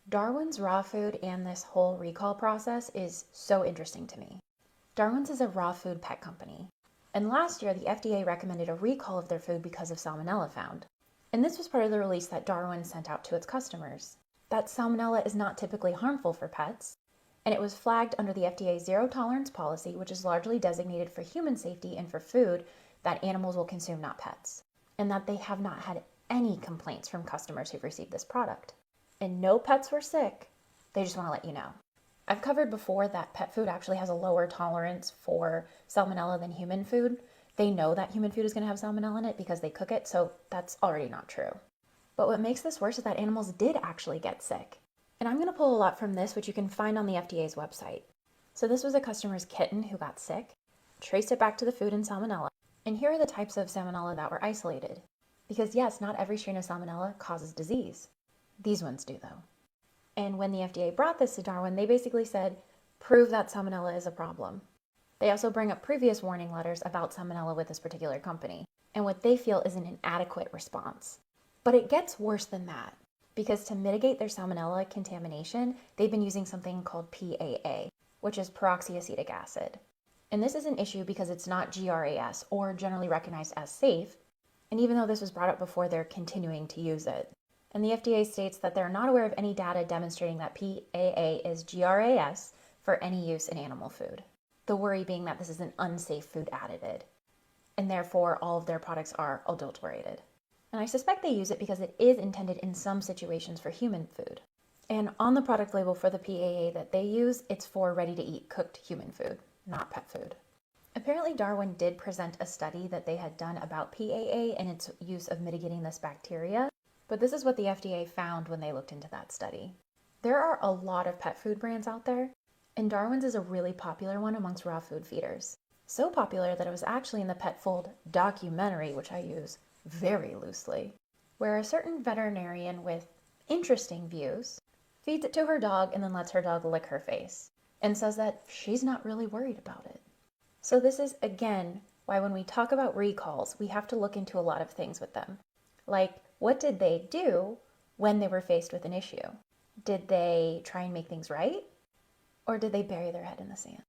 Darwin's raw food and this whole recall process is so interesting to me. Darwin's is a raw food pet company. And last year, the FDA recommended a recall of their food because of salmonella found. And this was part of the release that Darwin sent out to its customers. That salmonella is not typically harmful for pets, and it was flagged under the FDA's zero tolerance policy, which is largely designated for human safety and for food that animals will consume, not pets. And that they have not had any complaints from customers who've received this product. And no pets were sick. They just want to let you know. I've covered before that pet food actually has a lower tolerance for salmonella than human food. They know that human food is going to have salmonella in it because they cook it, so that's already not true. But what makes this worse is that animals did actually get sick. And I'm going to pull a lot from this, which you can find on the FDA's website. So this was a customer's kitten who got sick, traced it back to the food and salmonella. And here are the types of salmonella that were isolated. Because yes, not every strain of salmonella causes disease. These ones do, though. And when the FDA brought this to Darwin, they basically said, prove that salmonella is a problem. They also bring up previous warning letters about salmonella with this particular company, and what they feel is an inadequate response. But it gets worse than that, because to mitigate their salmonella contamination, they've been using something called PAA, which is peroxyacetic acid. And this is an issue because it's not GRAS, or generally recognized as safe, and even though this was brought up before, they're continuing to use it. And the FDA states that they're not aware of any data demonstrating that PAA is GRAS for any use in animal food. The worry being that this is an unsafe food additive, and therefore all of their products are adulterated. And I suspect they use it because it is intended in some situations for human food. And on the product label for the PAA that they use, it's for ready-to-eat cooked human food, not pet food. Apparently Darwin did present a study that they had done about PAA and its use of mitigating this bacteria. But this is what the FDA found when they looked into that study. There are a lot of pet food brands out there, and Darwin's is a really popular one amongst raw food feeders. So popular that it was actually in the Pet Fold documentary, which I use very loosely, where a certain veterinarian with interesting views feeds it to her dog and then lets her dog lick her face, and says that she's not really worried about it. So this is, again, why when we talk about recalls, we have to look into a lot of things with them. Like, what did they do when they were faced with an issue? Did they try and make things right? Or did they bury their head in the sand?